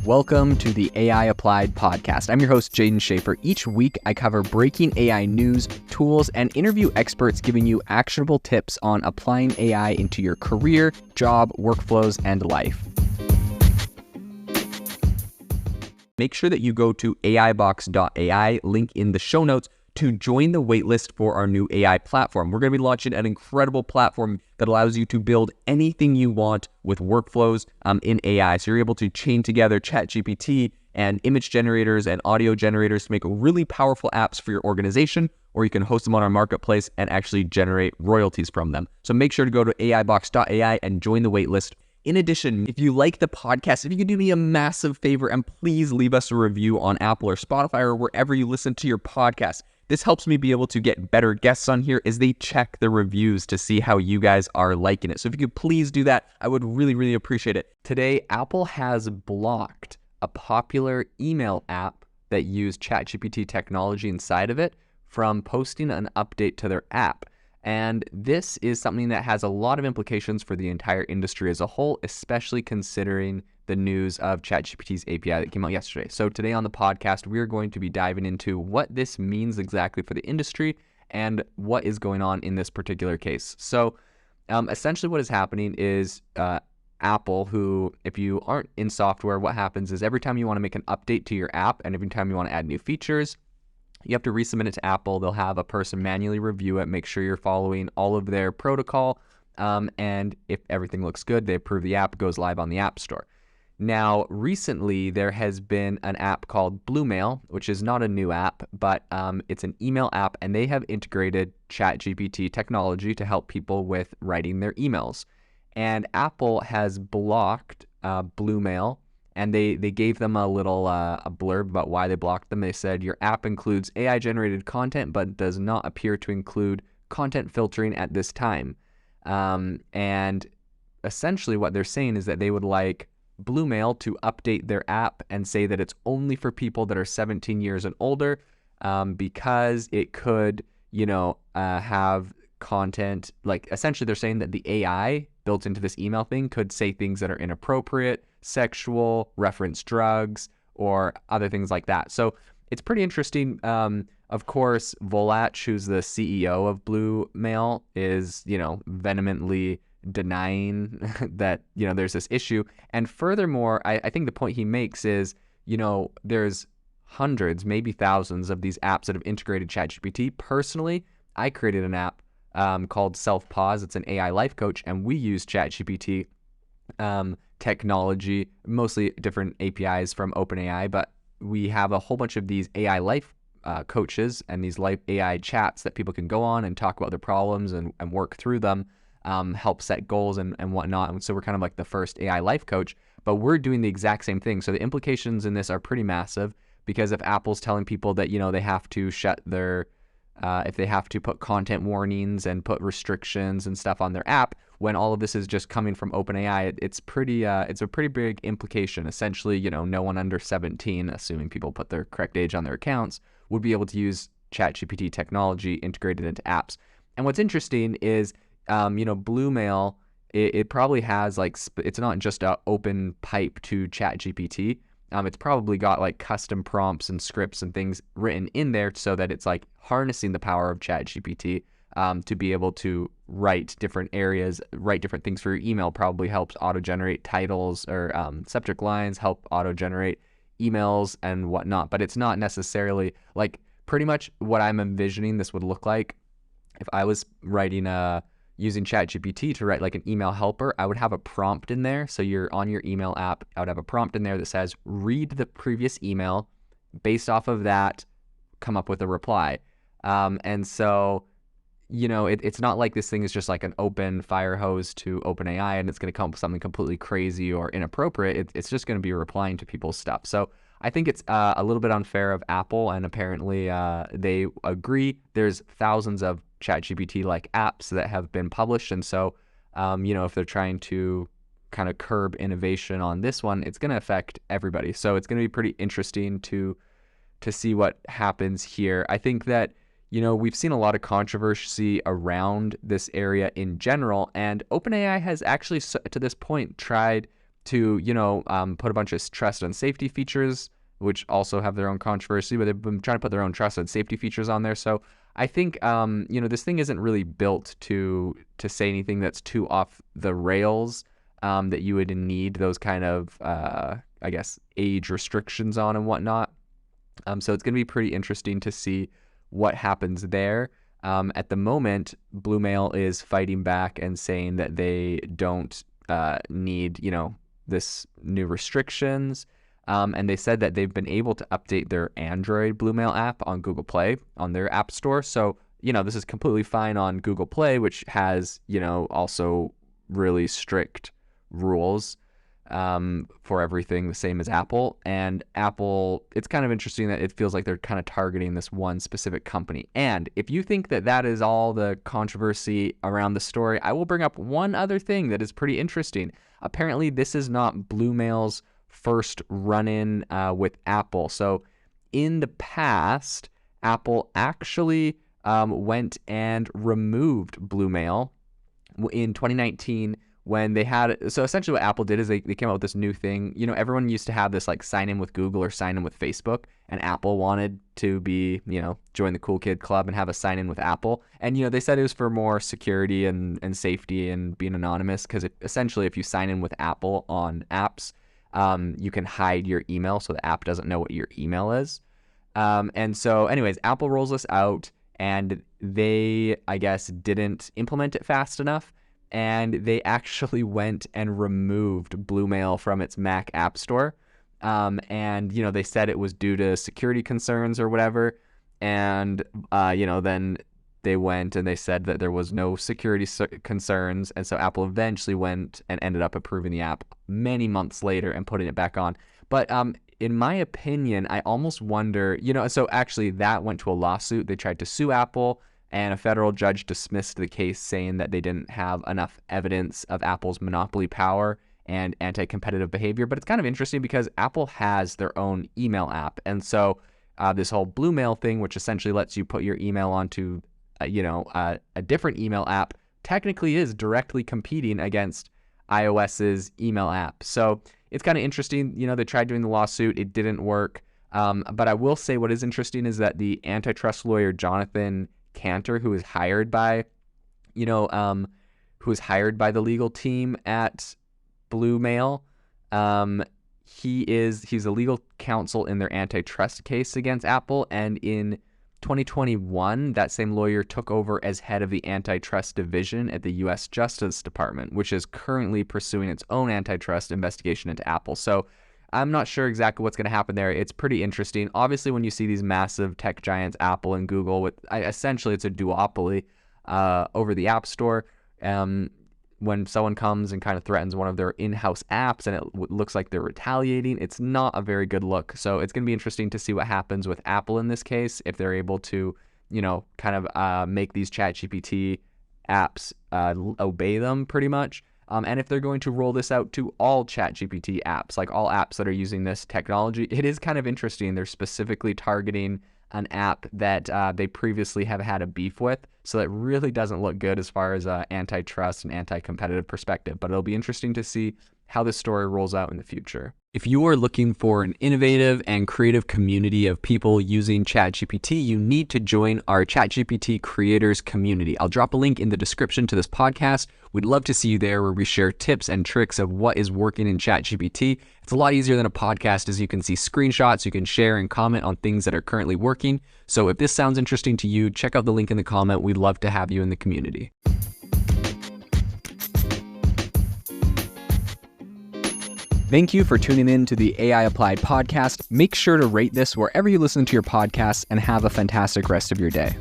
Welcome to the AI Applied podcast. I'm your host, Jaden Schaefer. Each week, I cover breaking AI news, tools, and interview experts giving you actionable tips on applying AI into your career, job, workflows, and life. Make sure that you go to aibox.ai, link in the show notes, to join the waitlist for our new AI platform. We're going to be launching an incredible platform that allows you to build anything you want with workflows in AI. So you're able to chain together ChatGPT and image generators and audio generators to make really powerful apps for your organization, or you can host them on our marketplace and actually generate royalties from them. So make sure to go to aibox.ai and join the waitlist. In addition, if you like the podcast, if you could do me a massive favor and please leave us a review on Apple or Spotify or wherever you listen to your podcast. This helps me be able to get better guests on here as they check the reviews to see how you guys are liking it. So if you could please do that, I would really appreciate it. Today, Apple has blocked a popular email app that used ChatGPT technology inside of it from posting an update to their app. And this is something that has a lot of implications for the entire industry as a whole, especially considering the news of ChatGPT's API that came out yesterday. So today on the podcast, we're going to be diving into what this means exactly for the industry and what is going on in this particular case. So essentially what is happening is Apple, who, if you aren't in software, what happens is every time you want to make an update to your app and every time you want to add new features, you have to resubmit it to Apple. They'll have a person manually review it, make sure you're following all of their protocol, and if everything looks good, they approve the app, goes live on the App Store. Now, recently, there has been an app called Bluemail, which is not a new app, but it's an email app, and they have integrated ChatGPT technology to help people with writing their emails. And Apple has blocked Bluemail, and they gave them a little a blurb about why they blocked them. They said, your app includes AI-generated content, but does not appear to include content filtering at this time. And essentially what they're saying is that they would like Bluemail to update their app and say that it's only for people that are 17 years and older, because it could, have content, like essentially they're saying that the AI built into this email thing could say things that are inappropriate, sexual, reference drugs, or other things like that. So it's pretty interesting. Of course, Volach, who's the CEO of Bluemail, is, vehemently denying that, there's this issue. And furthermore, I think the point he makes is, there's hundreds, maybe thousands of these apps that have integrated ChatGPT. Personally, I created an app called Self-Pause. It's an AI life coach, and we use ChatGPT technology, mostly different APIs from OpenAI, but we have a whole bunch of these AI life coaches and these life AI chats that people can go on and talk about their problems and work through them, help set goals and whatnot. And so we're kind of like the first AI life coach, but we're doing the exact same thing. So the implications in this are pretty massive, because if Apple's telling people that, they have to shut their if they have to put content warnings and put restrictions and stuff on their app, when all of this is just coming from OpenAI, it's a pretty big implication. Essentially, no one under 17, assuming people put their correct age on their accounts, would be able to use ChatGPT technology integrated into apps. And what's interesting is, Bluemail, it probably has it's not just an open pipe to ChatGPT. It's probably got like custom prompts and scripts and things written in there so that it's like harnessing the power of ChatGPT to be able to write different areas, write different things for your email. Probably helps auto-generate titles or subject lines, help auto-generate emails and whatnot. But it's not necessarily like pretty much what I'm envisioning this would look like. If I was writing using ChatGPT to write like an email helper, I would have a prompt in there. So you're on your email app, I would have a prompt in there that says, read the previous email. Based off of that, come up with a reply. And so, it's not like this thing is just like an open fire hose to OpenAI and it's going to come up with something completely crazy or inappropriate. It's just going to be replying to people's stuff. So I think it's a little bit unfair of Apple, and apparently they agree. There's thousands of ChatGPT-like apps that have been published, and so, if they're trying to kind of curb innovation on this one, it's going to affect everybody. So it's going to be pretty interesting to see what happens here. I think that, we've seen a lot of controversy around this area in general, and OpenAI has actually, to this point, tried to, put a bunch of trust and safety features, which also have their own controversy, but they've been trying to put their own trust and safety features on there. So I think, this thing isn't really built to say anything that's too off the rails, that you would need those kind of, age restrictions on and whatnot. So it's going to be pretty interesting to see what happens there. At the moment, Bluemail is fighting back and saying that they don't need, this new restrictions. And they said that they've been able to update their Android Bluemail app on Google Play on their app store. So, this is completely fine on Google Play, which has, also really strict rules for everything, the same as Apple. And Apple, it's kind of interesting that it feels like they're kind of targeting this one specific company. And if you think that that is all the controversy around the story, I will bring up one other thing that is pretty interesting. Apparently, this is not Bluemail's first run-in with Apple. So in the past, Apple actually went and removed Bluemail in 2019 when they had, so essentially what Apple did is they came out with this new thing. Everyone used to have this like sign in with Google or sign in with Facebook, and Apple wanted to be, join the cool kid club and have a sign in with Apple. And, they said it was for more security and safety and being anonymous, because essentially if you sign in with Apple on apps, you can hide your email so the app doesn't know what your email is. And so anyways, Apple rolls this out, and they, I guess, didn't implement it fast enough. And they actually went and removed Bluemail from its Mac App Store. And, they said it was due to security concerns or whatever. And, then they went and they said that there was no security concerns. And so Apple eventually went and ended up approving the app many months later and putting it back on. But in my opinion, I almost wonder, so actually that went to a lawsuit. They tried to sue Apple, and a federal judge dismissed the case, saying that they didn't have enough evidence of Apple's monopoly power and anti-competitive behavior. But it's kind of interesting because Apple has their own email app. And so this whole Bluemail thing, which essentially lets you put your email onto, a different email app, technically is directly competing against iOS's email app. So it's kind of interesting. They tried doing the lawsuit. It didn't work. But I will say what is interesting is that the antitrust lawyer, Jonathan Cantor, who was hired by, the legal team at Bluemail. He's a legal counsel in their antitrust case against Apple. And in 2021, that same lawyer took over as head of the antitrust division at the U.S. Justice Department, which is currently pursuing its own antitrust investigation into Apple. So I'm not sure exactly what's going to happen there. It's pretty interesting. Obviously, when you see these massive tech giants, Apple and Google, with essentially it's a duopoly over the App Store. When someone comes and kind of threatens one of their in-house apps and it looks like they're retaliating, it's not a very good look. So it's going to be interesting to see what happens with Apple in this case, if they're able to, make these ChatGPT apps obey them pretty much. And if they're going to roll this out to all ChatGPT apps, like all apps that are using this technology, it is kind of interesting. They're specifically targeting an app that they previously have had a beef with. So that really doesn't look good as far as antitrust and anti-competitive perspective. But it'll be interesting to see how this story rolls out in the future. If you are looking for an innovative and creative community of people using ChatGPT, you need to join our ChatGPT creators community. I'll drop a link in the description to this podcast. We'd love to see you there, where we share tips and tricks of what is working in ChatGPT. It's a lot easier than a podcast, as you can see screenshots, you can share and comment on things that are currently working. So if this sounds interesting to you, check out the link in the comment. We'd love to have you in the community. Thank you for tuning in to the AI Applied podcast. Make sure to rate this wherever you listen to your podcasts, and have a fantastic rest of your day.